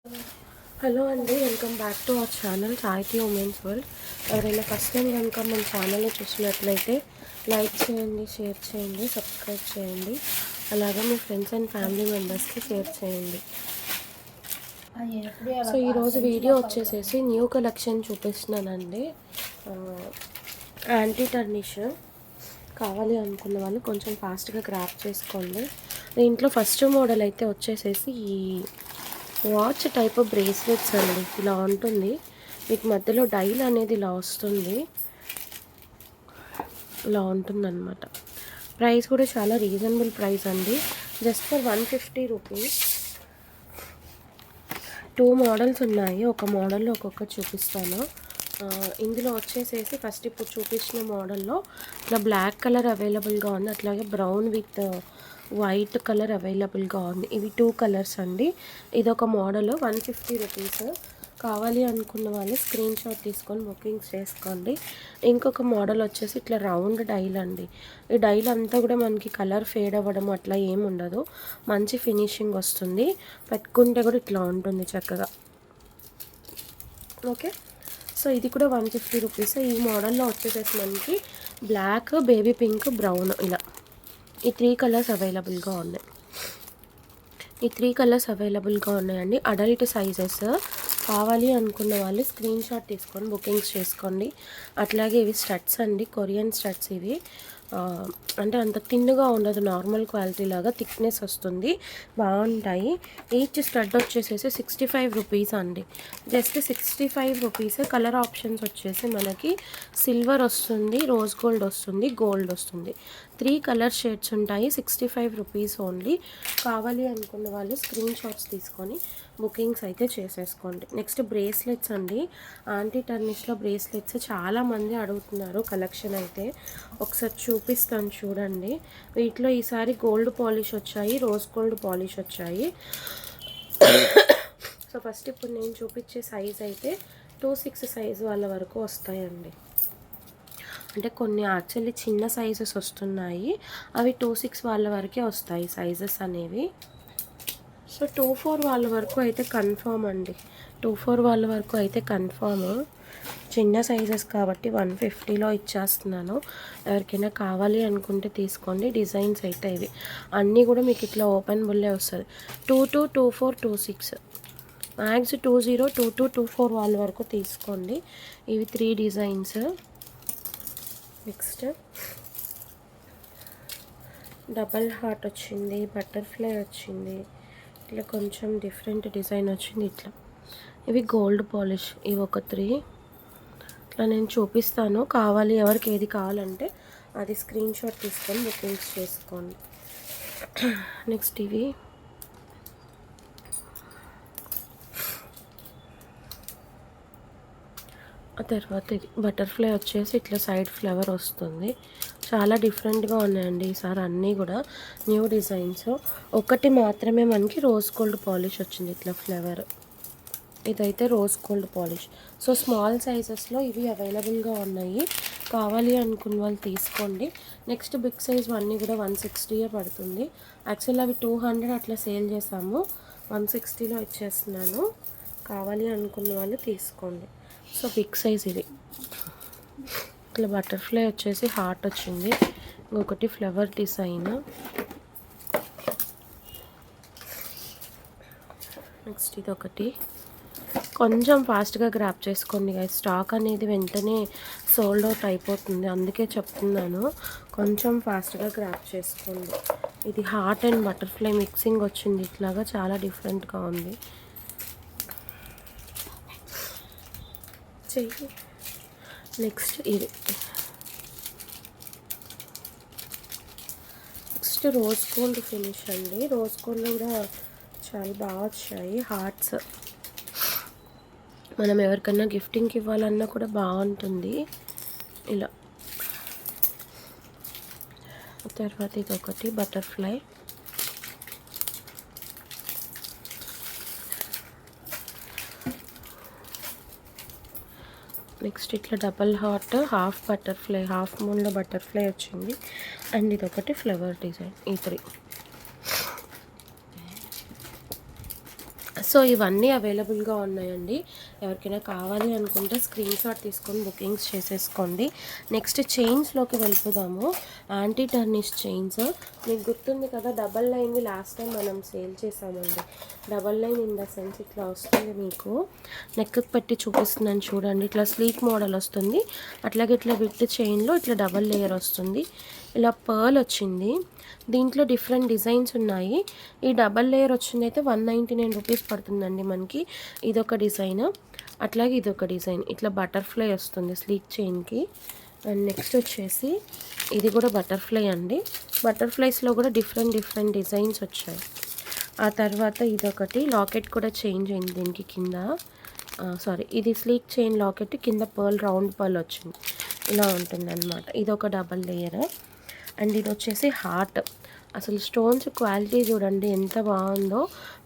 Hello అండి, welcome back to our channel సాహితీ women's world. ఎవరైనా ఫస్ట్ టైం కనుక మన ఛానల్ని చూసినట్లయితే లైక్ చేయండి, షేర్ చేయండి, సబ్స్క్రైబ్ చేయండి. అలాగే మీ ఫ్రెండ్స్ అండ్ ఫ్యామిలీ మెంబర్స్కి షేర్ చేయండి. సో ఈరోజు వీడియో వచ్చేసేసి న్యూ కలెక్షన్ చూపిస్తున్నానండి. యాంటీ టర్నిష్ కావాలి అనుకున్న వాళ్ళు కొంచెం ఫాస్ట్గా గ్రాప్ చేసుకోండి. దీంట్లో ఫస్ట్ మోడల్ అయితే వచ్చేసేసి ఈ వాచ్ టైప్ బ్రేస్లెట్స్ అండి. ఇలా ఉంటుంది, మీకు మధ్యలో డైల్ అనేది ఇలా వస్తుంది, ఇలా ఉంటుందన్నమాట. ప్రైస్ కూడా చాలా రీజనబుల్ ప్రైస్ అండి, జస్ట్ ఫర్ 150 రూపీస్. 2 మోడల్స్ ఉన్నాయి, ఒక మోడల్లో ఒక్కొక్కటి చూపిస్తాను. ఇందులో వచ్చేసేసి ఫస్ట్ ఇప్పుడు చూపించిన మోడల్లో ఇట్లా బ్లాక్ కలర్ అవైలబుల్గా ఉంది, అట్లాగే బ్రౌన్ విత్ వైట్ కలర్ అవైలబుల్గా ఉంది. ఇవి 2 కలర్స్ అండి. ఇదొక మోడల్ 150 రూపీస్. కావాలి అనుకున్న వాళ్ళు స్క్రీన్ షాట్ తీసుకొని బుకింగ్స్ చేసుకోండి. ఇంకొక మోడల్ వచ్చేసి ఇట్లా రౌండ్ డైల్ అండి. ఈ డైల్ అంతా కూడా మనకి కలర్ ఫేడ్ అవ్వడం అట్లా ఏమి ఉండదు, మంచి ఫినిషింగ్ వస్తుంది. పెట్టుకుంటే కూడా ఇట్లా ఉంటుంది చక్కగా. ఓకే, సో ఇది కూడా 150 రూపీస్. ఈ మోడల్లో వచ్చేసేసి మనకి బ్లాక్, బేబీ పింక్, బ్రౌన్ ఇలా ఈ 3 కలర్స్ అవైలబుల్గా ఉన్నాయి. ఈ 3 కలర్స్ అవైలబుల్గా ఉన్నాయండి. Adult sizes. కావాలి అనుకున్న వాళ్ళు స్క్రీన్ షాట్ తీసుకొని బుకింగ్స్ చేసుకోండి. అట్లాగే ఇవి స్టడ్స్ అండి, కొరియన్ స్టడ్స్ ఇవి. అంటే అంత థిన్గా ఉండదు, నార్మల్ క్వాలిటీ లాగా థిక్నెస్ వస్తుంది, బాగుంటాయి. ఈచ్ స్టడ్ వచ్చేసేసి 65 రూపీస్ అండి, జస్ట్ 65 రూపీస్. కలర్ ఆప్షన్స్ వచ్చేసి మనకి సిల్వర్ వస్తుంది, రోజ్ గోల్డ్ వస్తుంది, గోల్డ్ వస్తుంది. 3 కలర్ షేడ్స్ ఉంటాయి. 65 రూపీస్ ఓన్లీ. కావాలి అనుకున్న వాళ్ళు స్క్రీన్ షాట్స్ తీసుకొని బుకింగ్స్ అయితే చేసేసుకోండి. నెక్స్ట్ బ్రేస్లెట్స్ అండి. యాంటీ టర్నిష్లో బ్రేస్లెట్స్ చాలామంది అడుగుతున్నారు. కలెక్షన్ అయితే ఒకసారి చూపిస్తాను చూడండి. వీటిలో ఈసారి గోల్డ్ పాలిష్ వచ్చాయి, రోజ్ గోల్డ్ పాలిష్ వచ్చాయి. సో ఫస్ట్ ఇప్పుడు నేను చూపించే సైజ్ అయితే 2-6 సైజ్ వాళ్ళ వరకు వస్తాయండి. అంటే కొన్ని యాక్చువల్లీ చిన్న సైజెస్ వస్తున్నాయి, అవి 2-6 వాళ్ళ వరకే వస్తాయి సైజెస్ అనేవి. సో 2-4 వాళ్ళ వరకు అయితే కన్ఫామ్ అండి, 2-4 వాళ్ళ వరకు అయితే కన్ఫామ్. చిన్న సైజెస్ కాబట్టి 150లో ఇచ్చేస్తున్నాను. ఎవరికైనా కావాలి అనుకుంటే తీసుకోండి. డిజైన్స్ అయితే ఇవి అన్నీ కూడా మీకు ఇట్లా ఓపెన్ బుల్లే వస్తుంది. 22, 24, 26, మ్యాక్స్ 20, 22, 24 వాళ్ళ వరకు తీసుకోండి. ఇవి 3 డిజైన్స్. నెక్స్ట్ డబల్ హార్ట్ వచ్చింది, బటర్ఫ్లై వచ్చింది, ఇట్లా కొంచెం డిఫరెంట్ డిజైన్ వచ్చింది ఇట్లా. ఇవి గోల్డ్ పాలిష్, ఇవి ఒక 3 ఇట్లా నేను చూపిస్తాను. కావాలి ఎవరికి ఏది కావాలంటే అది స్క్రీన్ షాట్ తీసుకొని బుకింగ్స్ చేసుకోండి. నెక్స్ట్ ఇవి ఆ తర్వాత ఇది బటర్ఫ్లై వచ్చేసి ఇట్లా సైడ్ ఫ్లవర్ వస్తుంది. చాలా డిఫరెంట్గా ఉన్నాయండి ఈసారి అన్నీ కూడా న్యూ డిజైన్స్. ఒకటి మాత్రమే మనకి రోజ్ గోల్డ్ పాలిష్ వచ్చింది ఇట్లా ఫ్లవర్. ఇదైతే rose gold polish. So small సైజెస్లో ఇవి అవైలబుల్గా ఉన్నాయి. కావాలి అనుకున్న వాళ్ళు తీసుకోండి. నెక్స్ట్ బిగ్ సైజ్ అన్నీ కూడా 160 పడుతుంది. యాక్చువల్ అవి 200 అట్లా సేల్ చేసాము, 160లో ఇచ్చేస్తున్నాను. కావాలి అనుకున్న వాళ్ళు తీసుకోండి. సో బిగ్ సైజ్ ఇది. ఇట్లా బటర్ఫ్లై వచ్చేసి హార్ట్ వచ్చింది, ఇంకొకటి ఫ్లవర్ డిజైన్. నెక్స్ట్ ఇది ఒకటి. కొంచెం ఫాస్ట్గా గ్రాప్ చేసుకోండి గైస్, స్టాక్ అనేది వెంటనే సోల్డ్ అవుట్ అయిపోతుంది, అందుకే చెప్తున్నాను. కొంచెం ఫాస్ట్గా గ్రాప్ చేసుకోండి. ఇది హార్ట్ అండ్ బటర్ఫ్లై మిక్సింగ్ వచ్చింది, ఇట్లాగా చాలా డిఫరెంట్గా ఉంది. చెయ్యి. నెక్స్ట్ ఇది. నెక్స్ట్ రోజ్ గోల్డ్ ఫినిష్ అండి. రోజ్ గోల్డ్లో కూడా చాలా బాగా వచ్చాయి హార్ట్స్. మనం ఎవరికన్నా గిఫ్టింగ్కి ఇవ్వాలన్నా కూడా బాగుంటుంది ఇలా. తర్వాత ఇది ఒకటి బటర్ఫ్లై. నెక్స్ట్ ఇట్లా double heart, half butterfly, half మూన్లో బటర్ఫ్లై వచ్చింది. అండ్ ఇది ఒకటి ఫ్లవర్ డిజైన్. ఈ 3 సో ఇవన్నీ అవైలబుల్గా ఉన్నాయండి. ఎవరికైనా కావాలి అనుకుంటే స్క్రీన్ షాట్ తీసుకొని బుకింగ్స్ చేసేసుకోండి. నెక్స్ట్ చైన్స్లోకి వెళ్ళిపోదాము. యాంటీ టర్నిష్ చైన్స్ మీకు గుర్తుంది కదా, డబల్ లైన్వి లాస్ట్ టైం మనం సేల్ చేసామండి. Double line in the sense ఇట్లా వస్తుంది, మీకు నెక్కి పెట్టి చూపిస్తున్నాను చూడండి. ఇట్లా స్లీక్ మోడల్ వస్తుంది, అట్లాగే ఇట్లా విత్ చైన్లో ఇట్లా డబల్ లేయర్ వస్తుంది. ఇలా పర్ల్ వచ్చింది, దీంట్లో డిఫరెంట్ డిజైన్స్ ఉన్నాయి. ఈ డబల్ లేయర్ వచ్చింది అయితే 199 రూపీస్ పడుతుందండి మనకి. ఇదొక డిజైన్, అట్లాగే ఇదొక డిజైన్, ఇట్లా బటర్ఫ్లై వస్తుంది స్లీక్ చైన్కి. అండ్ నెక్స్ట్ వచ్చేసి ఇది కూడా బటర్ఫ్లై అండి. బటర్ఫ్లైస్లో కూడా డిఫరెంట్ డిజైన్స్ వచ్చాయి. ఆ తర్వాత ఇదొకటి లాకెట్ కూడా చేంజ్ అయింది దీనికి కింద. సారీ, ఇది స్లీక్ చైన్ లాకెట్, కింద పర్ల్ రౌండ్ పర్ల్ వచ్చింది, ఇలా ఉంటుంది అనమాట. ఇదొక డబల్ లేయర్. అండ్ ఇది వచ్చేసి హార్ట్. అసలు స్టోన్స్ క్వాలిటీ చూడండి ఎంత బాగుందో.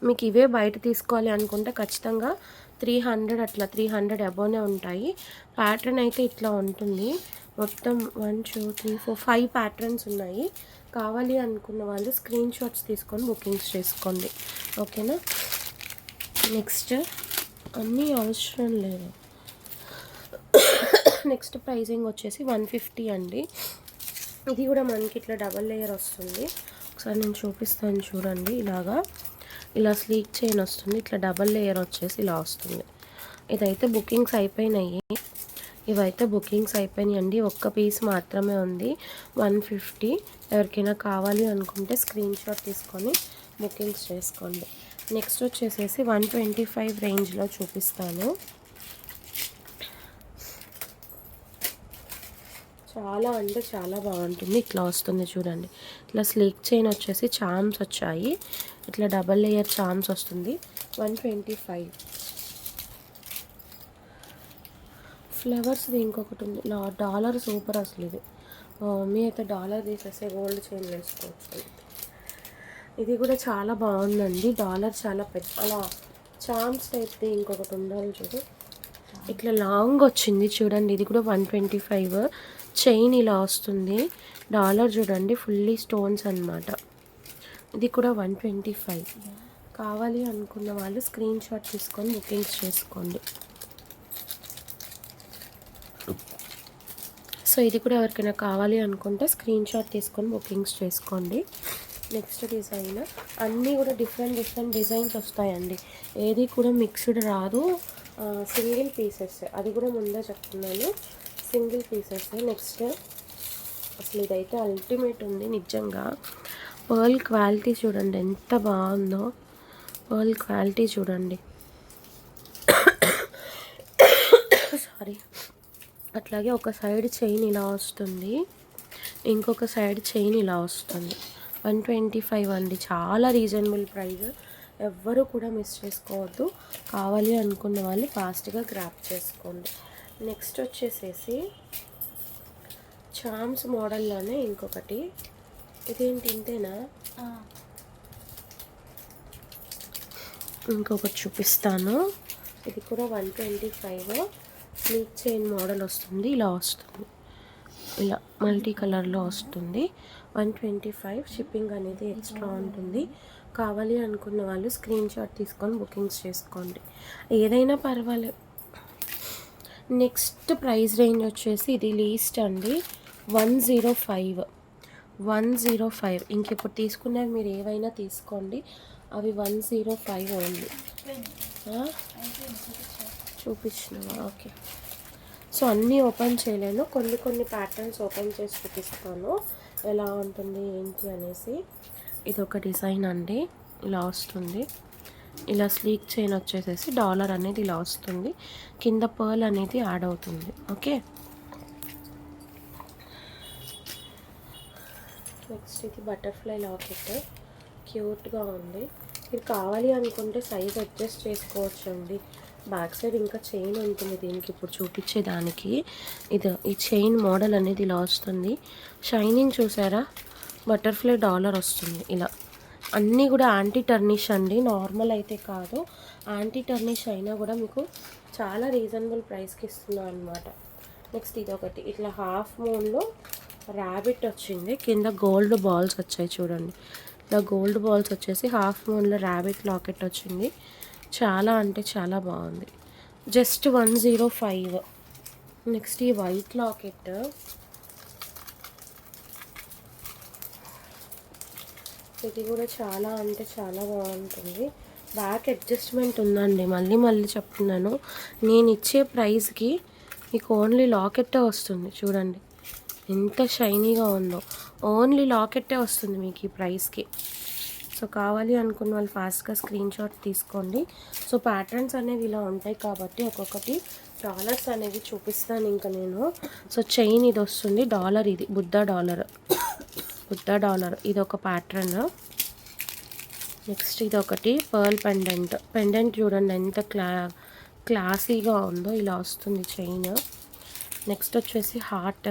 మీకు ఇవే బయట తీసుకోవాలి అనుకుంటే ఖచ్చితంగా 300 అట్లా 300 అబోనే ఉంటాయి. ప్యాటర్న్ అయితే ఇట్లా ఉంటుంది. మొత్తం 1 2 3 4 5 ప్యాటర్న్స్ ఉన్నాయి. కావాలి అనుకున్న వాళ్ళు స్క్రీన్ షాట్స్ తీసుకొని బుకింగ్స్ చేసుకోండి, ఓకేనా. నెక్స్ట్ అన్నీ అవసరం లేదు. నెక్స్ట్ ప్రైజింగ్ వచ్చేసి 150 అండి. ఇది కూడా మనకి ఇట్లా డబల్ లేయర్ వస్తుంది. ఒకసారి నేను చూపిస్తాను చూడండి. ఇలా స్లీక్ చైన్ వస్తుంది, ఇట్లా డబల్ లేయర్ వచ్చేసి ఇలా వస్తుంది. ఇదైతే బుకింగ్స్ అయిపోయినాయి, ఇవైతే బుకింగ్స్ అయిపోయినాయి అండి. ఒక్క పీస్ మాత్రమే ఉంది, 150. ఎవరికైనా కావాలి అనుకుంటే స్క్రీన్ షాట్ తీసుకొని బుకింగ్స్ చేసుకోండి. నెక్స్ట్ వచ్చేసేసి 125 రేంజ్లో చూపిస్తాను. చాలా అంటే చాలా బాగుంటుంది. ఇట్లా వస్తుంది చూడండి. ఇట్లా స్లీక్ చైన్ వచ్చేసి చామ్స్ వచ్చాయి, ఇట్లా డబల్ లేయర్ చామ్స్ వస్తుంది. 125. ఫ్లవర్స్ది ఇంకొకటి ఉంది, డాలర్ సూపర్ అసలు. ఇది మీ అయితే డాలర్ తీసేస్తే గోల్డ్ చైన్ వేసుకోవచ్చు. ఇది కూడా చాలా బాగుందండి. డాలర్ చాలా పెద్ద, అలా చామ్స్ టైప్ది ఇంకొకటి ఉండాలి చూడు, ఇట్లా లాంగ్ వచ్చింది చూడండి. ఇది కూడా 125. చైన్ ఇలా వస్తుంది. డాలర్ చూడండి, ఫుల్లీ స్టోన్స్ అన్నమాట. ఇది కూడా 125. కావాలి అనుకున్న వాళ్ళు స్క్రీన్ షాట్ తీసుకొని బుకింగ్స్ చేసుకోండి. సో ఇది కూడా ఎవరికైనా కావాలి అనుకుంటే స్క్రీన్ షాట్ తీసుకొని బుకింగ్స్ చేసుకోండి. నెక్స్ట్ డిజైన్ అన్నీ కూడా డిఫరెంట్ డిజైన్స్ వస్తాయండి. ఏది కూడా మిక్స్డ్ రాదు, సింగిల్ పీసెస్. అది కూడా ముందే చెప్తున్నాను, సింగిల్ పీసెస్. నెక్స్ట్ అసలు ఇదైతే అల్టిమేట్ ఉంది నిజంగా. పర్ల్ క్వాలిటీ చూడండి ఎంత బాగుందో, పర్ల్ క్వాలిటీ చూడండి. సారీ. అట్లాగే ఒక సైడ్ చైన్ ఇలా వస్తుంది, ఇంకొక సైడ్ చైన్ ఇలా వస్తుంది. 125 అండి, చాలా రీజనబుల్ ప్రైస్. ఎవ్వరూ కూడా మిస్ చేసుకోవద్దు. కావాలి అనుకున్న వాళ్ళు ఫాస్ట్గా గ్రాప్ చేసుకోండి. నెక్స్ట్ వచ్చేసేసి చామ్స్ మోడల్లోనే ఇంకొకటి. ఇదేంటి ఇంతేనా? ఇంకొకటి చూపిస్తాను. ఇది కూడా 125. స్లీక్ చైన్ మోడల్ వస్తుంది, ఇలా వస్తుంది, ఇలా మల్టీ కలర్లో వస్తుంది. 125. షిప్పింగ్ అనేది ఎక్స్ట్రా ఉంటుంది. కావాలి అనుకున్న వాళ్ళు స్క్రీన్ షాట్ తీసుకొని బుకింగ్స్ చేసుకోండి, ఏదైనా పర్వాలేదు. నెక్స్ట్ ప్రైస్ రేంజ్ వచ్చేసి ఇది లీస్ట్ అండి, 105. ఇంక ఇప్పుడు తీసుకున్నవి మీరు ఏవైనా తీసుకోండి, అవి 105 ఓన్లీ. చూపించినవా? ఓకే. సో అన్నీ ఓపెన్ చేయలేను, కొన్ని ప్యాటర్న్స్ ఓపెన్ చేసి చూపిస్తాను ఎలా ఉంటుంది ఏంటి అనేసి. ఇది ఒక డిజైన్ అండి, ఇలా వస్తుంది. ఇలా స్లీక్ చైన్ వచ్చేసేసి డాలర్ అనేది ఇలా వస్తుంది, కింద పర్ల్ అనేది యాడ్ అవుతుంది. ఓకే. నెక్స్ట్ ఇది బటర్ఫ్లై లాకెట్, క్యూట్గా ఉంది. మీరు కావాలి అనుకుంటే సైజ్ అడ్జస్ట్ చేసుకోవచ్చు అండి. బ్యాక్ సైడ్ ఇంకా చైన్ ఉంటుంది దీనికి, ఇప్పుడు చూపించేదానికి. ఈ చైన్ మోడల్ అనేది ఇలా వస్తుంది. షైనింగ్ చూసారా, బటర్ఫ్లై డాలర్ వస్తుంది ఇలా. అన్నీ కూడా యాంటీ టర్నిష్ అండి, నార్మల్ అయితే కాదు. యాంటీ టర్నిష్ అయినా కూడా మీకు చాలా రీజనబుల్ ప్రైస్కి ఇస్తున్నాను అనమాట. నెక్స్ట్ ఇదొకటి, ఇట్లా హాఫ్ మూన్లో ర్యాబిట్ వచ్చింది, కింద గోల్డ్ బాల్స్ వచ్చాయి చూడండి. ఇలా గోల్డ్ బాల్స్ వచ్చేసి హాఫ్ మూన్లో ర్యాబిట్ లాకెట్ వచ్చింది. చాలా అంటే చాలా బాగుంది. జస్ట్ 105. నెక్స్ట్ ఈ వైట్ లాకెట్, ఇది కూడా చాలా అంటే చాలా బాగుంటుంది. బ్యాక్ అడ్జస్ట్మెంట్ ఉందండి. మళ్ళీ చెప్తున్నాను, నేను ఇచ్చే ప్రైస్కి మీకు ఓన్లీ లాకెట్టే వస్తుంది. చూడండి ఎంత షైనీగా ఉందో. ఓన్లీ లాకెట్టే వస్తుంది మీకు ఈ ప్రైస్కి. సో కావాలి అనుకున్న వాళ్ళు ఫాస్ట్గా స్క్రీన్ షాట్ తీసుకోండి. సో ప్యాటర్న్స్ అనేవి ఇలా ఉంటాయి కాబట్టి ఒక్కొక్కటి డాలర్స్ అనేవి చూపిస్తాను ఇంకా నేను. సో చైన్ ఇది వస్తుంది, డాలర్, ఇది బుద్ధ డాలర్ ఇది ఒక ప్యాటర్న్. నెక్స్ట్ ఇది ఒకటి పర్ల్ పెండెంట్ చూడండి ఎంత క్లాసీగా ఉందో, ఇలా వస్తుంది చైన్. నెక్స్ట్ వచ్చేసి హార్ట్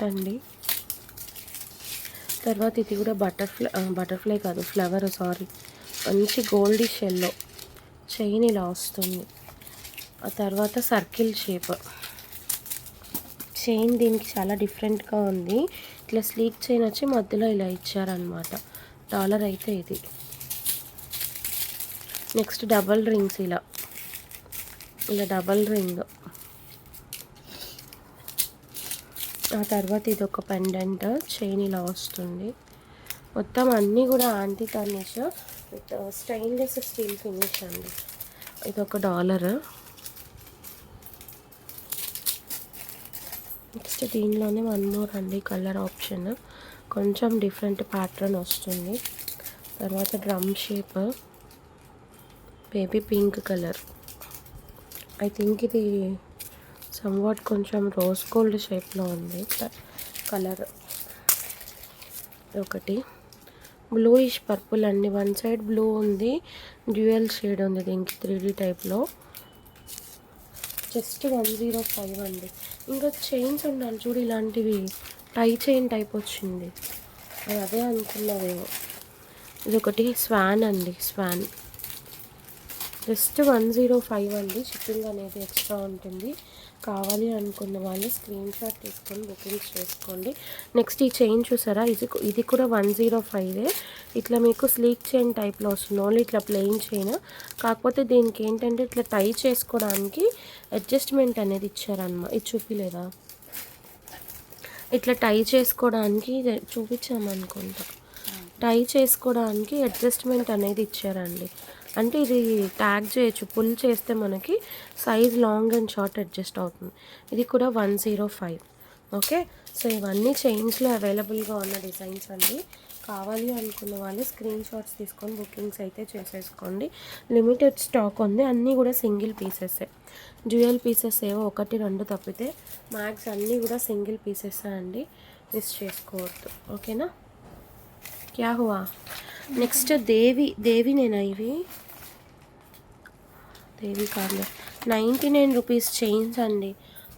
అండి. తర్వాత ఇది కూడా బటర్ఫ్లై కాదు, ఫ్లవర్, సారీ, మంచి గోల్డిష్ ఎల్లో చైన్ ఇలా వస్తుంది. ఆ తర్వాత సర్కిల్ షేప్ చైన్, దీనికి చాలా డిఫరెంట్గా ఉంది. ఇట్లా స్లీక్ చైన్ వచ్చి మధ్యలో ఇలా ఇచ్చారనమాట. డాలర్ అయితే ఇది. నెక్స్ట్ డబల్ రింగ్స్, ఇలా డబల్ రింగ్. ఆ తర్వాత ఇది ఒక పెండెంట్ చైన్ ఇలా వస్తుంది. మొత్తం అన్నీ కూడా anti tarnish with stainless steel finish అండి. ఇది ఒక డాలర్. నెక్స్ట్ దీనిలోనే వన్ మోర్ అండి కలర్ ఆప్షన్, కొంచెం డిఫరెంట్ ప్యాటర్న్ వస్తుంది. తర్వాత drum shape, baby pink colour. I think ఇది సమ్వాట్ కొంచెం రోజ్ గోల్డ్ షేప్లో ఉంది కలర్. ఒకటి బ్లూయిష్ పర్పుల్ అండి, వన్ సైడ్ బ్లూ ఉంది, డ్యూయల్ షేడ్ ఉంది దీనికి 3D టైప్లో. జస్ట్ 105 అండి. ఇంకా చైన్స్ ఉండాలి చూడు, ఇలాంటివి టై చైన్ టైప్ వచ్చింది, అది అదే అనుకున్నావేమో. ఇది ఒకటి స్వాన్ అండి, స్వాన్ జస్ట్ 105 అండి. షిప్పింగ్ అనేది ఎక్స్ట్రా ఉంటుంది. కావాలి అనుకున్న వాళ్ళు స్క్రీన్ షాట్ తీసుకొని బుకింగ్స్ చేసుకోండి. నెక్స్ట్ ఈ చైన్ చూసారా, ఇది కూడా 105. ఇట్లా మీకు స్లీక్ చైన్ టైప్లో వస్తుంది, ఓన్లీ ఇట్లా ప్లెయిన్ చైన్. కాకపోతే దీనికి ఏంటంటే ఇట్లా టై చేసుకోవడానికి అడ్జస్ట్మెంట్ అనేది ఇచ్చారన్నమాట. ఇది చూపిలేదా, ఇట్లా టై చేసుకోవడానికి చూపించామనుకుంటా. టై చేసుకోవడానికి అడ్జస్ట్మెంట్ అనేది ఇచ్చారండి. అంటే ఇది ట్యాగ్ చేయొచ్చు, పుల్ చేస్తే మనకి size long and short adjust అవుతుంది. ఇది కూడా 105. ఓకే, సో ఇవన్నీ చైన్స్లో అవైలబుల్గా ఉన్న డిజైన్స్ అండి. కావాలి అనుకున్న వాళ్ళు స్క్రీన్ షాట్స్ తీసుకొని బుకింగ్స్ అయితే చేసేసుకోండి. లిమిటెడ్ స్టాక్ ఉంది, అన్నీ కూడా సింగిల్ పీసెస్సే. డ్యూయల్ పీసెస్ ఏవో 1-2 తప్పితే మ్యాక్స్ అన్నీ కూడా సింగిల్ పీసెస్ అండి, మిస్ చేసుకోవద్దు. ఓకేనా, క్యా హువా. నెక్స్ట్ దేవి నేనా, ఇవి దేవి కార్లో 99 రూపీస్ చైన్స్ అండి.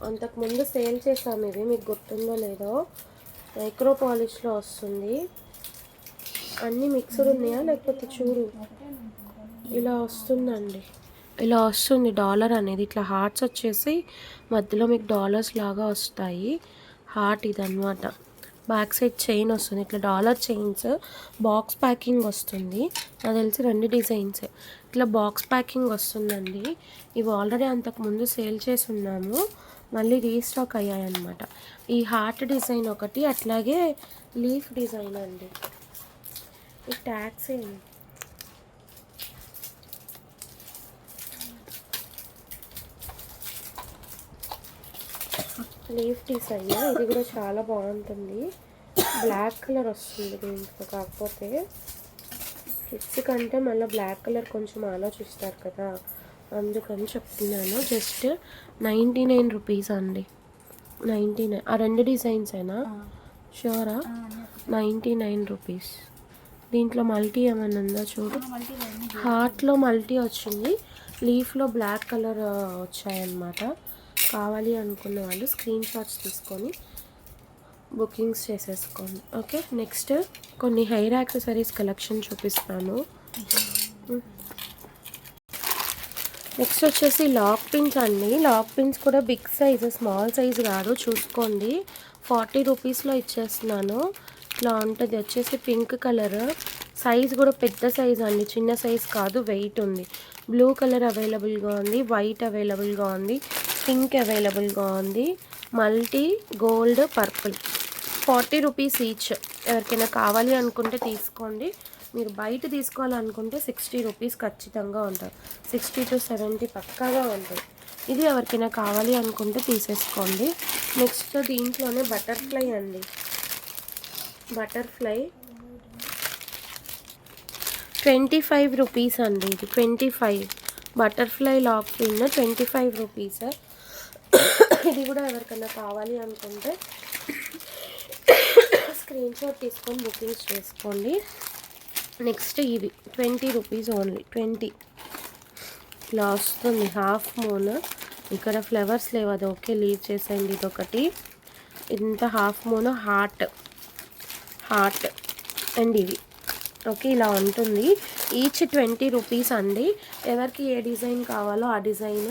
అంతకుముందు సేల్ చేసాము, ఇవి మీకు గుర్తుందో లేదో. మైక్రో పాలిష్లో వస్తుంది, అన్నీ మిక్స్డ్ ఉన్నాయా లేకపోతే చూడు ఇలా వస్తుందండి, ఇలా వస్తుంది డాలర్ అనేది. ఇట్లా హార్ట్స్ వచ్చేసి మధ్యలో మీకు డాలర్స్ లాగా వస్తాయి. హార్ట్ ఇదన్నమాట. బ్యాక్ సైడ్ చైన్ వస్తుంది, ఇట్లా డాలర్ చైన్స్. బాక్స్ ప్యాకింగ్ వస్తుంది, నాకు తెలిసి 2 డిజైన్స్ ఇట్లా బాక్స్ ప్యాకింగ్ వస్తుందండి. ఇవి ఆల్రెడీ అంతకుముందు సేల్ చేసి ఉన్నాము, మళ్ళీ రీస్టాక్ అయ్యాయన్నమాట. ఈ హార్ట్ డిజైన్ ఒకటి, అట్లాగే లీఫ్ డిజైన్ అండి. ఈ ట్యాగ్స్ ఏంటి, లీఫ్ డిజైన్, ఇది కూడా చాలా బాగుంటుంది. బ్లాక్ కలర్ వస్తుంది దీంట్లో, కాకపోతే కిడ్స్ కంటే మళ్ళీ బ్లాక్ కలర్ కొంచెం ఆలోచిస్తారు కదా, అందుకని చెప్తున్నాను. జస్ట్ 99 రూపీస్ అండి, 99. ఆ 2 డిజైన్స్ అయినా షూరా, 99 రూపీస్. దీంట్లో మల్టీ ఏమైనా ఉందో చూడు, హార్ట్లో మల్టీ వచ్చింది, లీఫ్లో బ్లాక్ కలర్ వచ్చాయన్నమాట. కావాలి అనుకున్న వాళ్ళు స్క్రీన్ షాట్స్ తీసుకొని బుకింగ్స్ చేసేసుకోండి. ఓకే, నెక్స్ట్ కొన్ని హెయిర్ యాక్సెసరీస్ కలెక్షన్ చూపిస్తాను. నెక్స్ట్ వచ్చేసి లాక్ పిన్స్ అండి. లాక్ పిన్స్ కూడా బిగ్ సైజు, స్మాల్ సైజు కాదు, చూసుకోండి. 40 రూపీస్లో ఇచ్చేస్తున్నాను. ఇట్లా ఉంటుంది, వచ్చేసి పింక్ కలర్, సైజ్ కూడా పెద్ద సైజ్ అండి, చిన్న సైజ్ కాదు, వెయిట్ ఉంది. బ్లూ కలర్ అవైలబుల్గా ఉంది, వైట్ అవైలబుల్గా ఉంది, పింక్ అవైలబుల్గా ఉంది, multi gold purple. 40 rupees each. ఎవరికైనా కావాలి అనుకుంటే తీసుకోండి. మీరు బయట తీసుకోవాలనుకుంటే 60 రూపీస్ ఖచ్చితంగా ఉంటుంది, 60 to 70 పక్కాగా ఉంటుంది. ఇది ఎవరికైనా కావాలి అనుకుంటే తీసేసుకోండి. నెక్స్ట్ దీంట్లోనే బటర్ఫ్లై అండి, బటర్ఫ్లై 25 రూపీస్ అండి. ఇది 25 బటర్ఫ్లై లాక్ పిన్ 25 రూపీస్. ఇది కూడా ఎవరికైనా కావాలి అనుకుంటే స్క్రీన్ షాట్ తీసుకొని బుకింగ్స్ చేసుకోండి. నెక్స్ట్ ఇవి 20 రూపీస్ ఓన్లీ, 20 ఇలా వస్తుంది. హాఫ్ మూన్, ఇక్కడ ఫ్లవర్స్ లేవు, అది ఓకే లీవ్ చేసేయండి. ఇదొకటి, ఇంత హాఫ్ మూన్, హార్ట్ అండ్ ఇవి ఓకే ఇలా ఉంటుంది. ఈచ్ 20 రూపీస్ అండి. ఎవరికి ఏ డిజైన్ కావాలో ఆ డిజైన్,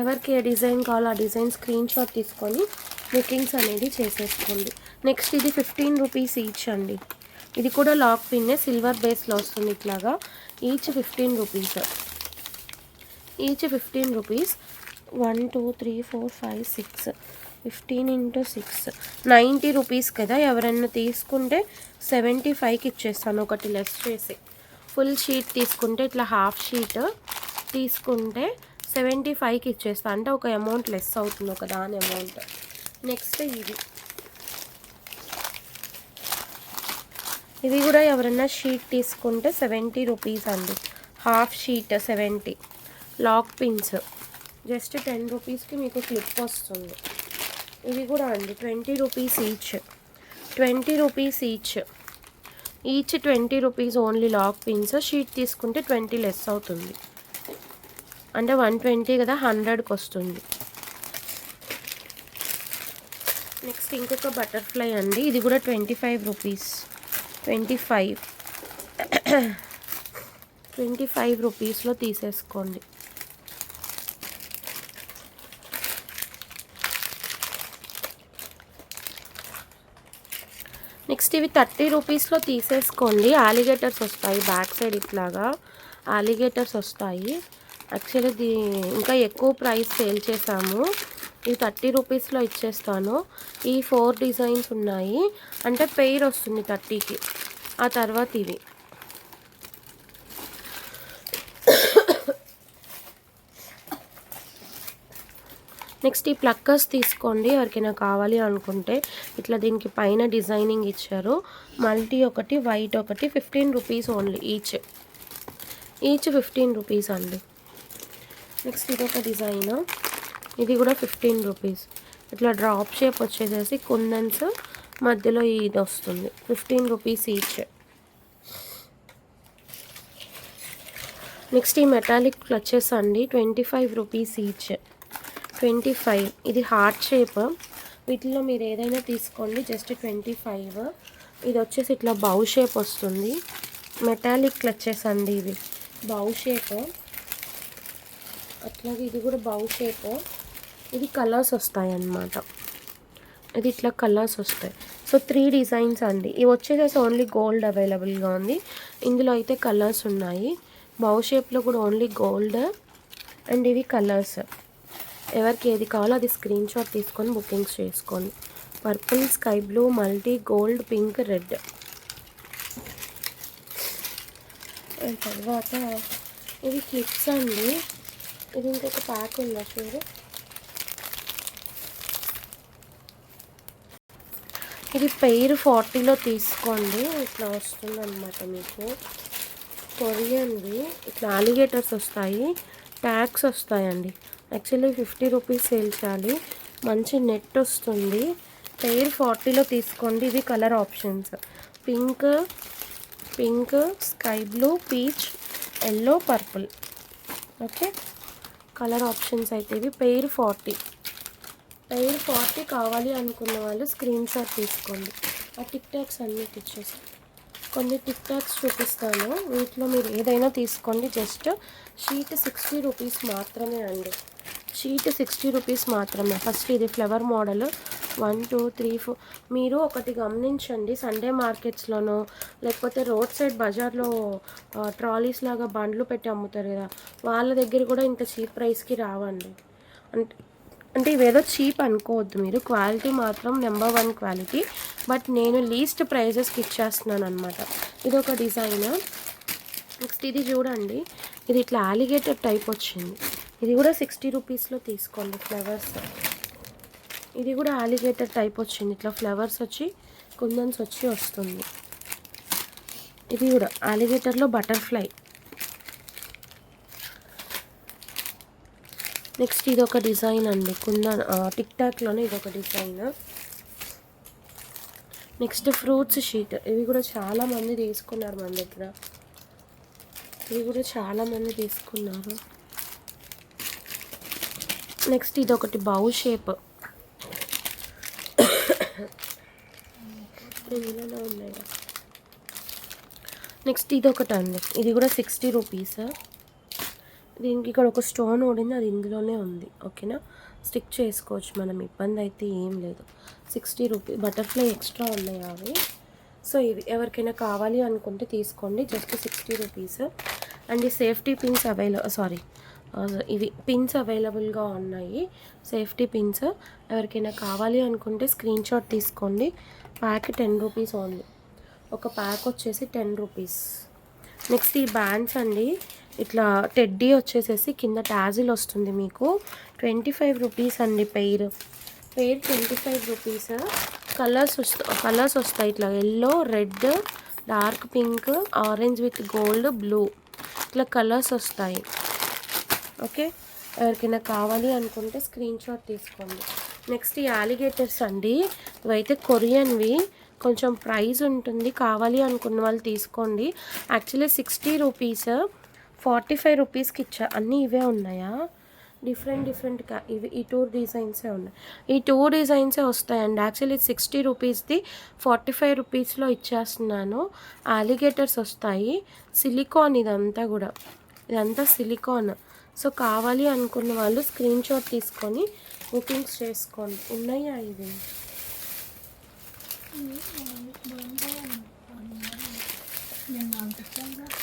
ఎవరికి ఏ డిజైన్ కావాలో ఆ డిజైన్ స్క్రీన్ షాట్ తీసుకొని బుకింగ్స్ అనేది చేసేసుకోండి. నెక్స్ట్ ఇది 15 రూపీస్ ఈచ్ అండి. ఇది కూడా లాక్ పిన్నే, సిల్వర్ బేస్లో వస్తుంది ఇట్లాగా. Each 15 rupees, each 15 rupees. 1 2 3 4 5 6 15 into 6 90 rupees కదా. ఎవరైనా తీసుకుంటే 75కి ఇచ్చేస్తాను, ఒకటి లెస్ చేసి. ఫుల్ షీట్ తీసుకుంటే, ఇట్లా హాఫ్ షీట్ తీసుకుంటే 75కి ఇచ్చేస్తాను, అంటే ఒక అమౌంట్ లెస్ అవుతుంది, ఒక దాని అమౌంట్. నెక్స్ట్ ఇవి కూడా ఎవరైనా షీట్ తీసుకుంటే 70 రూపీస్ అండి. Half sheet 70. Lock pins just 10 రూపీస్కి మీకు క్లిప్ వస్తుంది. ఇవి కూడా అండి 20 rupees each, 20 rupees each. Each 20 rupees only lock pins. Sheet తీసుకుంటే 20 లెస్ అవుతుంది, అంటే 120 కదా, 100కి వస్తుంది. నెక్స్ట్ ఇంకొక బటర్ఫ్లై అండి, ఇది కూడా 25 రూపీస్, 25 రూపీస్లో తీసేసుకోండి. నెక్స్ట్ ఇవి 30 రూపీస్లో తీసేసుకోండి. ఆలిగేటర్స్ వస్తాయి బ్యాక్ సైడ్, ఇట్లాగా ఆలిగేటర్స్ వస్తాయి. యాక్చువల్లీ ఇది ఇంకా ఎక్కువ ప్రైస్ సేల్ చేసాము, ఇది 30 రూపీస్లో ఇచ్చేస్తాను. ఈ 4 డిజైన్స్ ఉన్నాయి, అంటే పెయిర్ వస్తుంది 30కి. ఆ తర్వాత ఇవి నెక్స్ట్ ఈ ప్లక్కర్స్ తీసుకోండి, ఎవరికైనా కావాలి అనుకుంటే. ఇట్లా దీనికి పైన డిజైనింగ్ ఇచ్చారు, మల్టీ ఒకటి, వైట్ ఒకటి. 15 rupees only each, each 15 rupees అండి. నెక్స్ట్ ఇది ఒక డిజైన్, ఇది కూడా 15 రూపీస్. ఇట్లా డ్రాప్ షేప్ వచ్చేసేసి కుందన్స్ మధ్యలో ఇది వస్తుంది, 15 రూపీస్ ఈచ్. నెక్స్ట్ ఈ మెటాలిక్ క్లచెస్ అండి, 25 రూపీస్ ఈచ్, 25. ఇది హార్ట్ షేప్, వీటిలో మీరు ఏదైనా తీసుకోండి, జస్ట్ 25. ఇది వచ్చేసి ఇట్లా బౌ షేప్ వస్తుంది, మెటాలిక్ క్లచెస్ అండి ఇవి, బౌ షేప్. అట్లాగే ఇది కూడా బౌ షేప్. ఇది కలర్స్ వస్తాయి అన్నమాట, ఇది ఇట్లా కలర్స్ వస్తాయి. సో 3 డిజైన్స్ అండి. ఇవి వచ్చేసేసి ఓన్లీ గోల్డ్ అవైలబుల్గా ఉంది, ఇందులో అయితే కలర్స్ ఉన్నాయి. బౌ షేప్లో కూడా ఓన్లీ గోల్డ్, అండ్ ఇవి కలర్స్. ఎవరికి ఏది కావాలో అది స్క్రీన్ షాట్ తీసుకొని బుకింగ్స్ చేసుకోండి. Purple, sky blue, multi gold, pink, red. And తర్వాత ఇవి క్లిప్స్ అండి. ఇది ఇంకొక ప్యాక్ ఉందా చూడు, ఇది పెయిర్ 40లో తీసుకోండి. ఇట్లా వస్తుంది అనమాట మీకు, కొరియన్వి. ఇట్లా అలిగేటర్స్ వస్తాయి, ట్యాగ్స్ వస్తాయండి. యాక్చువల్లీ 50 రూపీస్ సేల్ చేయాలి, మంచి నెట్ వస్తుంది. పెయిర్ 40లో తీసుకోండి. ఇవి colour options, pink, sky blue, peach, yellow, purple. Okay, colour options అయితే ఇవి. పెయిర్ 40 కావాలి అనుకున్న వాళ్ళు స్క్రీన్ షాట్ తీసుకోండి. ఆ టిక్ టాక్స్ అన్నీ ఇచ్చేసి కొన్ని టిక్ టాక్స్ చూపిస్తాను, వీటిలో మీరు ఏదైనా తీసుకోండి. జస్ట్ షీట్ 60 రూపీస్ మాత్రమే అండి, షీట్ 60 రూపీస్ మాత్రమే. ఫస్ట్ ఇది ఫ్లవర్ మోడల్, 1 2 3 4 మీరు ఒకటి గమనించండి, సండే మార్కెట్స్లోనో లేకపోతే రోడ్ సైడ్ బజార్లో ట్రాలీస్ లాగా బండ్లు పెట్టి అమ్ముతారు కదా, వాళ్ళ దగ్గర కూడా ఇంత చీప్ ప్రైస్కి రావండి. అంటే అంటే ఇవేదో చీప్ అనుకోవద్దు మీరు, క్వాలిటీ మాత్రం నెంబర్ 1 క్వాలిటీ. బట్ నేను లీస్ట్ ప్రైజెస్కి ఇచ్చేస్తున్నాను అనమాట. ఇది ఒక డిజైన్. నెక్స్ట్ ఇది చూడండి, ఇది ఇట్లా అలిగేటర్ టైప్ వచ్చింది. ఇది కూడా 60 రూపీస్లో తీసుకోండి. ఫ్లవర్స్, ఇది కూడా అలిగేటర్ టైప్ వచ్చింది. ఇట్లా ఫ్లవర్స్ వచ్చి కుందన్స్ వచ్చి వస్తుంది. ఇది కూడా అలిగేటర్లో బటర్ఫ్లై. నెక్స్ట్ ఇది ఒక డిజైన్ అండి, కుందన్ టిక్ టాక్లోనే ఇది ఒక డిజైన్. నెక్స్ట్ ఫ్రూట్స్ షీట్, ఇవి కూడా చాలామంది తీసుకున్నారు మన దగ్గర. ఇవి కూడా చాలామంది తీసుకున్నారు. నెక్స్ట్ ఇది ఒకటి బౌ షేప్, ఇలానే ఉన్నాయి. నెక్స్ట్ ఇది ఒకటి అండి, ఇది కూడా 60 రూపీస్. దీనికి ఇక్కడ ఒక స్టోన్ ఓడింది, అది ఇందులోనే ఉంది. ఓకేనా, స్టిక్ చేసుకోవచ్చు మనం, ఇబ్బంది అయితే ఏం లేదు. 60 రూపీస్. బటర్ఫ్లై ఎక్స్ట్రా ఉన్నాయి అవి. సో ఇవి ఎవరికైనా కావాలి అనుకుంటే తీసుకోండి, జస్ట్ 60 రూపీస్. అండ్ ఈ సేఫ్టీ పిన్స్ ఇవి పిన్స్ అవైలబుల్గా ఉన్నాయి. సేఫ్టీ పిన్స్ ఎవరికైనా కావాలి అనుకుంటే స్క్రీన్ షాట్ తీసుకోండి. Pack 10 rupees only. ఒక ప్యాక్ వచ్చేసి 10 రూపీస్. నెక్స్ట్ ఈ బ్యాండ్స్ అండి, ఇట్లా టెడ్డీ వచ్చేసేసి కింద టాజిల్ వస్తుంది మీకు. 25 రూపీస్ అండి పెయిర్ 25 రూపీస్. కలర్స్ వస్తాయి ఇట్లా yellow, red, dark pink, orange with gold, blue, ఇట్లా కలర్స్ వస్తాయి. ఓకే, ఎవరికైనా కావాలి అనుకుంటే స్క్రీన్ షాట్ తీసుకోండి. నెక్స్ట్ ఈ అలిగేటర్స్ అండి, ఇవైతే కొరియన్వి, కొంచెం ప్రైస్ ఉంటుంది. కావాలి అనుకున్న వాళ్ళు తీసుకోండి. యాక్చువల్లీ 60 రూపీస్ 45 రూపీస్కి ఇచ్చా. అన్నీ ఇవే ఉన్నాయా? డిఫరెంట్గా ఇవి ఈ 2 డిజైన్సే ఉన్నాయి. ఈ 2 డిజైన్సే వస్తాయండి. యాక్చువల్లీ 60 రూపీస్ది 45 రూపీస్లో ఇచ్చేస్తున్నాను. అలిగేటర్స్ వస్తాయి. సిలికాన్ ఇదంతా కూడా, ఇదంతా సిలికాన్. సో కావాలి అనుకున్న వాళ్ళు స్క్రీన్ షాట్ తీసుకొని బుకింగ్స్ చేసుకోండి. ఉన్నాయా ఇవి?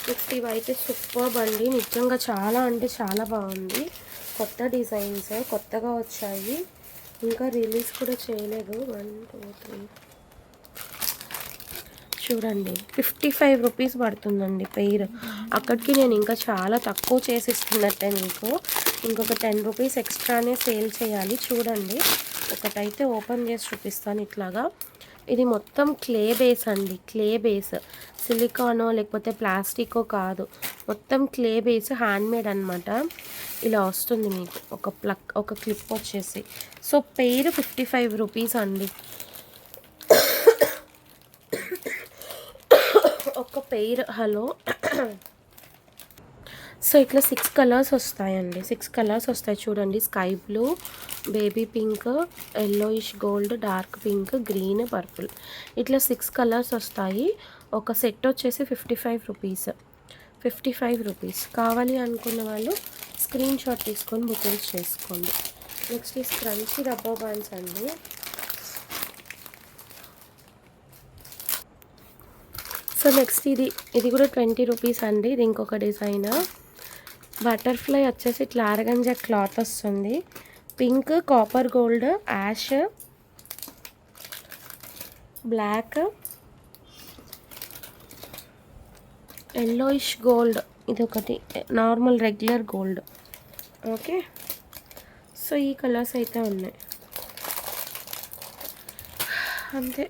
నెక్స్ట్ ఇవైతే సూపర్ అండి, నిజంగా చాలా అంటే చాలా బాగుంది. కొత్త డిజైన్స్ కొత్తగా వచ్చాయి, ఇంకా రిలీజ్ కూడా చేయలేదు. 1 2 3 చూడండి, 55 రూపీస్ పడుతుందండి పెయిర్. అక్కడికి నేను ఇంకా చాలా తక్కువ చేసి ఇస్తున్నట్టే మీకు. ఇంకొక 10 రూపీస్ ఎక్స్ట్రానే సేల్ చేయాలి. చూడండి, ఒకటైతే ఓపెన్ చేసి చూపిస్తాను. ఇట్లాగా ఇది మొత్తం క్లే బేస్ అండి, క్లే బేస్, సిలికానో లేకపోతే ప్లాస్టికో కాదు, మొత్తం క్లే బేస్, హ్యాండ్మేడ్ అనమాట. ఇలా వస్తుంది మీకు ఒక క్లిప్ వచ్చేసి. సో పెయిర్ 55 రూపీస్ అండి. ఒక పెయిర్. హలో. సో ఇట్లా 6 కలర్స్ వస్తాయండి, 6 కలర్స్ వస్తాయి చూడండి. Sky blue, baby pink, yellowish gold, dark pink, green, purple, ఇట్లా 6 కలర్స్ వస్తాయి. ఒక సెట్ వచ్చేసి 55 రూపీస్. 55 రూపీస్. కావాలి అనుకున్న వాళ్ళు స్క్రీన్ షాట్ తీసుకొని బుకింగ్స్ చేసుకోండి. నెక్స్ట్ ఈ స్క్రంచీ రబ్బర్ బ్యాండ్స్ అండి. సో నెక్స్ట్ ఇది కూడా 20 రూపీస్ అండి. ఇది ఇంకొక డిజైన్. బటర్ఫ్లై వచ్చేసి ఇట్లా ఆరగంజా క్లాత్ వస్తుంది. Pink, copper gold, ash, black, yellowish gold, ఇది ఒకటి normal regular gold. Okay, so ఈ కలర్స్ అయితే ఉన్నాయి అంతే.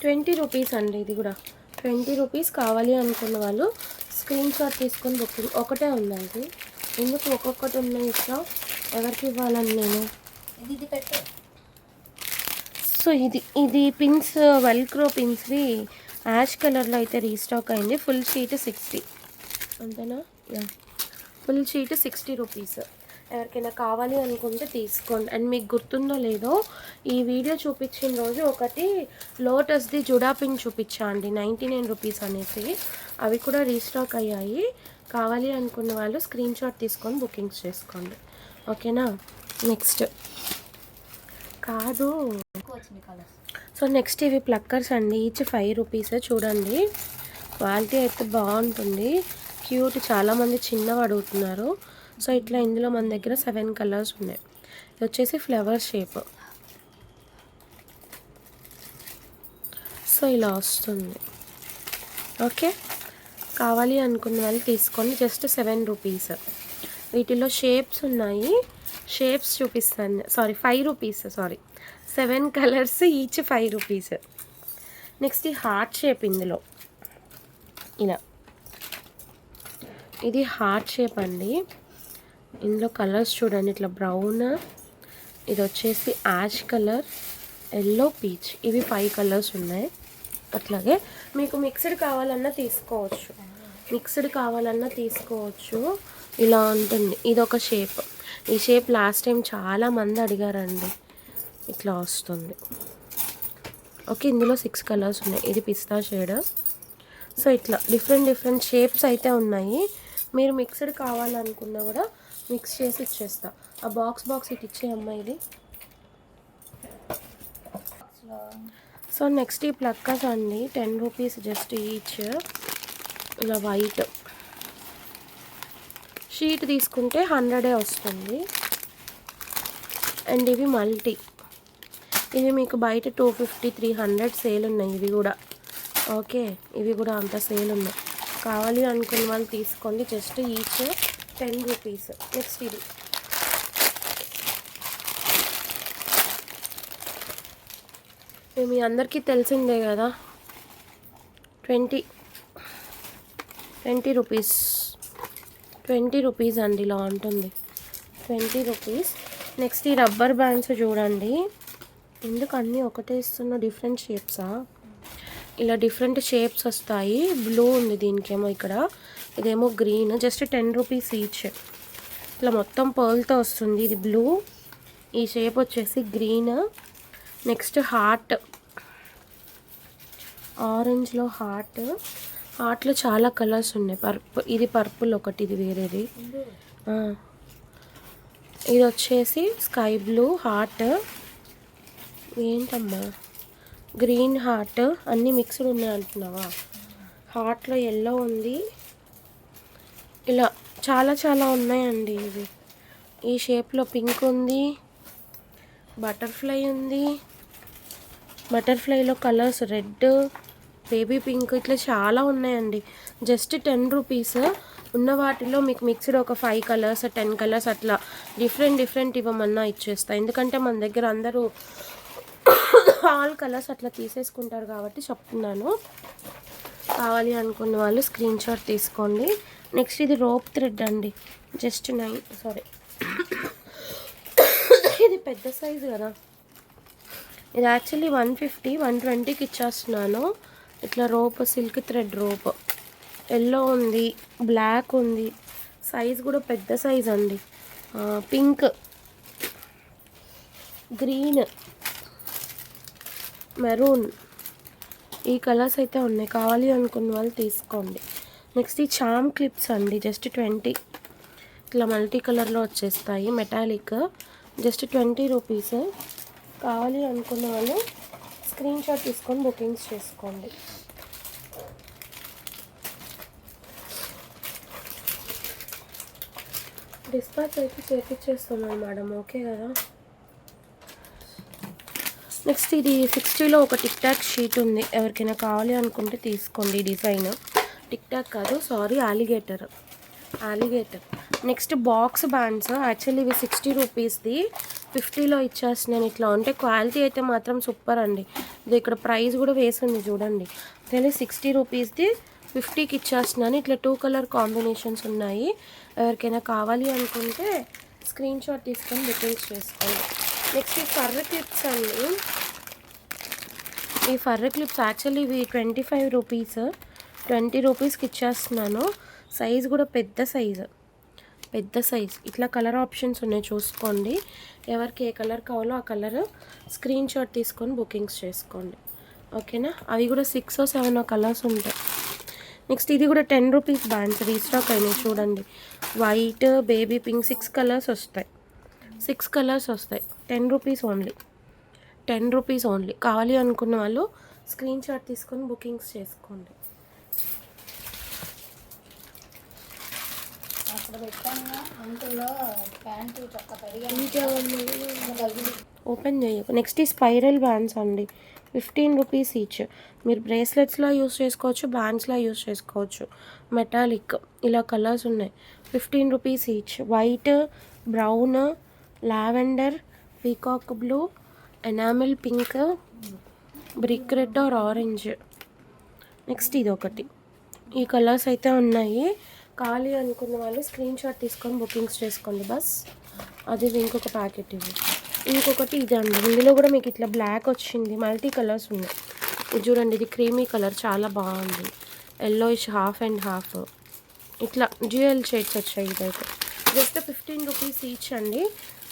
20 రూపీస్ అండి. ఇది కూడా 20 రూపీస్. కావాలి అనుకున్న వాళ్ళు స్క్రీన్ షాట్ తీసుకొని బుకింగ్. ఒకటే ఉన్నాయి ఇది, ఎందుకు ఒక్కొక్కటి ఉన్నాయి ఇట్లా, ఎవరికి ఇవ్వాలని నేను. సో ఇది పిన్స్, వెల్క్రో పిన్స్వి యాష్ కలర్లో అయితే రీస్టాక్ అయింది. ఫుల్ షీట్ 60 అంతేనా? Full sheet 60 rupees. ఎవరికైనా కావాలి అనుకుంటే తీసుకోండి. అండ్ మీకు గుర్తుందో లేదో, ఈ వీడియో చూపించిన రోజు ఒకటి లోటస్ది జుడా పిన్ చూపించా అండి, 99 రూపీస్ అనేసి. అవి కూడా రీస్టాక్ అయ్యాయి. కావాలి అనుకున్న వాళ్ళు స్క్రీన్ షాట్ తీసుకొని బుకింగ్స్ చేసుకోండి. ఓకేనా? నెక్స్ట్ కాదు. సో నెక్స్ట్ ఇవి ప్లక్కర్స్ అండి, ఈచ్ 5 రూపీస్. చూడండి క్వాలిటీ అయితే బాగుంటుంది, క్యూట్. చాలామంది చిన్నవి అడుగుతున్నారు. సో ఇట్లా ఇందులో మన దగ్గర 7 కలర్స్ ఉన్నాయి. ఇది వచ్చేసి ఫ్లవర్ షేప్. సో ఇలా వస్తుంది. ఓకే, కావాలి అనుకున్న వాళ్ళు తీసుకొని జస్ట్ 7 రూపీస్. వీటిలో షేప్స్ ఉన్నాయి, షేప్స్ చూపిస్తాను. 5 rupees, 7 colours, each 5 rupees. Next ఈ హార్ట్ షేప్, ఇందులో ఇలా ఇది హార్ట్ షేప్ అండి. ఇందులో కలర్స్ చూడండి, ఇట్లా బ్రౌన్, ఇది వచ్చేసి యాష్ కలర్, ఎల్లో, పీచ్. ఇవి 5 కలర్స్ ఉన్నాయి. అట్లాగే మీకు మిక్స్డ్ కావాలన్నా తీసుకోవచ్చు, ఇలా ఉంటుంది. ఇది ఒక షేప్. ఈ షేప్ లాస్ట్ టైం చాలా మంది అడిగారండి. ఇట్లా వస్తుంది. ఓకే, ఇందులో 6 కలర్స్ ఉన్నాయి. ఇది పిస్తా షేడ్. సో ఇట్లా డిఫరెంట్ షేప్స్ అయితే ఉన్నాయి. మీరు మిక్స్డ్ కావాలనుకున్నా కూడా మిక్స్ చేసి ఇచ్చేస్తా. ఆ బాక్స్ ఇటు ఇచ్చే అమ్మాయిది. సో నెక్స్ట్ ఈ ప్లక్కర్స్ అండి, 10 రూపీస్ జస్ట్ ఈచ్. ఇలా వైట్ షీట్ తీసుకుంటే 100 వస్తుంది. అండ్ ఇవి మల్టీ, ఇవి మీకు బయట 250-300 సేల్ ఉన్నాయి. ఇవి కూడా ఓకే, ఇవి కూడా అంత సేల్ ఉన్నాయి. కావాలి అనుకున్న వాళ్ళు తీసుకోండి, జస్ట్ ఈచ్ 10 రూపీస్. నెక్స్ట్ ఇది మీ అందరికీ తెలిసిందే కదా, 20 రూపీస్. 20 రూపీస్ అండి, ఇలా ఉంటుంది. 20 రూపీస్. నెక్స్ట్ ఈ రబ్బర్ బ్యాండ్స్ చూడండి, ఎందుకు అన్నీ ఒకటే ఇస్తున్న, డిఫరెంట్ షేప్సా? ఇలా డిఫరెంట్ షేప్స్ వస్తాయి. బ్లూ ఉంది దీనికేమో, ఇక్కడ ఇదేమో గ్రీన్. Just 10 rupees each. ఇట్లా మొత్తం పర్ల్తో వస్తుంది. ఇది బ్లూ, ఈ షేప్ వచ్చేసి గ్రీన్. నెక్స్ట్ హార్ట్, ఆరెంజ్లో హార్ట్లో చాలా కలర్స్ ఉన్నాయి. ఇది పర్పుల్ ఒకటి, ఇది వేరేది. ఇది వచ్చేసి స్కై బ్లూ హార్ట్. ఏంటమ్మా, గ్రీన్ హార్ట్, అన్నీ మిక్స్డ్ ఉన్నాయి అంటున్నావా? హార్ట్లో ఎల్లో ఉంది. ఇలా చాలా ఉన్నాయండి. ఇవి ఈ షేప్లో పింక్ ఉంది, బటర్ఫ్లై ఉంది. బటర్ఫ్లైలో కలర్స్ రెడ్, బేబీ పింక్, ఇట్లా చాలా ఉన్నాయండి. Just 10 rupees. ఉన్న వాటిలో మీకు మిక్స్డ్ ఒక 5 కలర్స్ 10 కలర్స్ అట్లా డిఫరెంట్ ఇవ్వమన్నా ఇచ్చేస్తా. ఎందుకంటే మన దగ్గర అందరూ ఆల్ కలర్స్ అట్లా తీసేసుకుంటారు కాబట్టి చెప్తున్నాను. కావాలి అనుకున్న వాళ్ళు స్క్రీన్ షాట్ తీసుకోండి. నెక్స్ట్ ఇది రోప్ థ్రెడ్ అండి, జస్ట్ 9 ఇది పెద్ద సైజు కదా. ఇది యాక్చువల్లీ 150-120కి ఇచ్చేస్తున్నాను. ఇట్లా rope, silk thread rope. Yellow ఉంది, బ్లాక్ ఉంది, సైజ్ కూడా పెద్ద సైజ్ అండి. పింక్, గ్రీన్, మెరూన్, ఈ కలర్స్ అయితే ఉన్నాయి. కావాలి అనుకున్న వాళ్ళు తీసుకోండి. నెక్స్ట్ ఈ చామ్ క్లిప్స్ అండి, జస్ట్ 20. ఇట్లా మల్టీ కలర్లో వచ్చేస్తాయి, మెటాలిక్. Just 20 rupees. కావాలి అనుకున్న వాళ్ళు స్క్రీన్ షాట్ తీసుకొని బుకింగ్స్ చేసుకోండి. డిస్పాచ్ అయితే చేపించేస్తున్నాను మేడం, ఓకే కదా. నెక్స్ట్ ఇది 60లో ఒక టిక్ టాక్ షీట్ ఉంది, ఎవరికైనా కావాలి అనుకుంటే తీసుకోండి. డిజైన్ టిక్ టాక్ కాదు, alligator. Next box bands, actually ఇవి 60 రూపీస్ది, 50లో ఇచ్చేస్తున్నాను. ఇట్లా ఉంటే క్వాలిటీ అయితే మాత్రం సూపర్ అండి. ఇది ఇక్కడ ప్రైస్ కూడా వేసింది చూడండి. యాక్చువల్లీ 60 రూపీస్ది 50కి ఇచ్చేస్తున్నాను. ఇట్లా 2 కలర్ కాంబినేషన్స్ ఉన్నాయి. ఎవరికైనా కావాలి అనుకుంటే స్క్రీన్ షాట్ తీసుకొని బుకింగ్స్ చేసుకోండి. నెక్స్ట్ ఈ ఫర్ర క్లిప్స్ అండి. ఈ ఫర్ర క్లిప్స్ యాక్చువల్లీ ఇవి 25 రూపీస్, 20 రూపీస్కి ఇచ్చేస్తున్నాను. సైజ్ కూడా పెద్ద సైజ్. ఇట్లా కలర్ ఆప్షన్స్ ఉన్నాయి, చూసుకోండి. ఎవరికి ఏ కలర్ కావాలో ఆ కలర్ స్క్రీన్ షాట్ తీసుకొని బుకింగ్స్ చేసుకోండి, ఓకేనా. అవి కూడా 6-7 కలర్స్ ఉంటాయి. నెక్స్ట్ ఇది కూడా 10 రూపీస్ బ్యాండ్స్ రీస్టాక్ అయినాయి చూడండి. వైట్, బేబీ పింక్, 6 కలర్స్ వస్తాయి. 6 కలర్స్ వస్తాయి. 10 రూపీస్ ఓన్లీ. 10 rupees only. కావాలి అనుకున్న వాళ్ళు స్క్రీన్ షాట్ తీసుకొని బుకింగ్స్ చేసుకోండి. ఓపెన్ చేయకు. నెక్స్ట్ ఈ స్పైరల్ బ్యాండ్స్ అండి, 15 రూపీస్ ఈచ్. మీరు బ్రేస్లెట్స్లా యూస్ చేసుకోవచ్చు, బ్యాండ్స్లా యూస్ చేసుకోవచ్చు. మెటాలిక్ ఇలా కలర్స్ ఉన్నాయి. 15 rupees each. White, brown, lavender, peacock blue, enamel pink, brick red or orange. Next ఇది ఒకటి. ఈ కలర్స్ అయితే ఉన్నాయి. ఖాళీ అనుకున్న వాళ్ళు స్క్రీన్ షాట్ తీసుకొని బుకింగ్స్ చేసుకోండి బస్. అది ఇంకొక ప్యాకెట్ ఇవి. ఇంకొకటి ఇది అండి, ఇందులో కూడా మీకు ఇట్లా బ్లాక్ వచ్చింది, మల్టీ కలర్స్ ఉన్నాయి. ఇది చూడండి, ఇది క్రీమీ కలర్ చాలా బాగుంది. ఎల్లోయిష్ హాఫ్ అండ్ హాఫ్ ఇట్లా డ్యూయల్ షేడ్స్ వచ్చాయి. ఇదైతే జస్ట్ 15 రూపీస్ ఈచ్ అండి.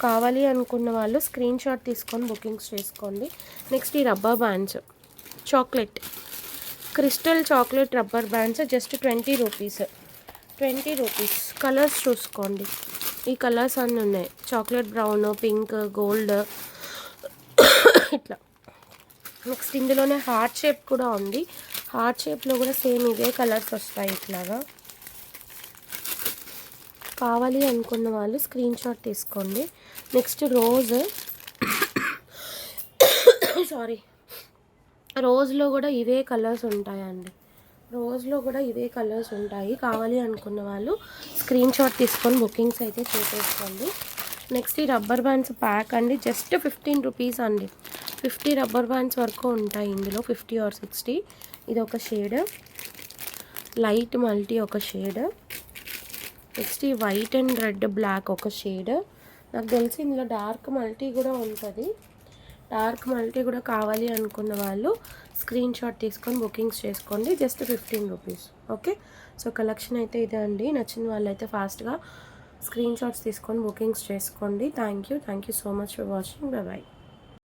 కావాలి అనుకున్న వాళ్ళు స్క్రీన్ షాట్ తీసుకొని బుకింగ్స్ చేసుకోండి. నెక్స్ట్ ఈ rubber bands, chocolate crystal chocolate rubber bands just 20 rupees. 20 rupees. Colours చూసుకోండి, ఈ కలర్స్ అన్నీ ఉన్నాయి. చాక్లెట్ బ్రౌన్, పింక్, గోల్డ్ ఇట్లా. నెక్స్ట్ ఇందులోనే హార్ట్ షేప్ కూడా ఉంది. హార్ట్ షేప్లో కూడా సేమ్ ఇవే కలర్స్ వస్తాయి ఇట్లాగా. కావాలి అనుకున్న వాళ్ళు స్క్రీన్ షాట్ తీసుకోండి. నెక్స్ట్ రోజ్, సారీ, రోజ్లో కూడా ఇవే కలర్స్ ఉంటాయండి. రోజ్లో కూడా ఇవే కలర్స్ ఉంటాయి. కావాలి అనుకున్న వాళ్ళు స్క్రీన్ షాట్ తీసుకొని బుకింగ్స్ అయితే చేసేసుకోండి. నెక్స్ట్ ఈ రబ్బర్ బ్యాండ్స్ ప్యాక్ అండి, జస్ట్ 15 రూపీస్ అండి. 50 రబ్బర్ బ్యాండ్స్ వరకు ఉంటాయి ఇందులో, 50 ఆర్ 60. ఇది ఒక షేడ్, లైట్ మల్టీ ఒక షేడ్. నెక్స్ట్ ఈ వైట్ అండ్ రెడ్ బ్లాక్ ఒక షేడ్. నాకు తెలిసి ఇందులో డార్క్ మల్టీ కూడా ఉంటుంది. డార్క్ మల్టీ కూడా కావాలి అనుకున్న వాళ్ళు స్క్రీన్ షాట్ తీసుకొని బుకింగ్స్ చేసుకోండి. Just 15 rupees. Okay, so collection అయితే ఇదే అండి. నచ్చిన వాళ్ళు అయితే ఫాస్ట్గా స్క్రీన్ షాట్స్ తీసుకొని బుకింగ్స్ చేసుకోండి. Thank you so much for watching. Bye bye.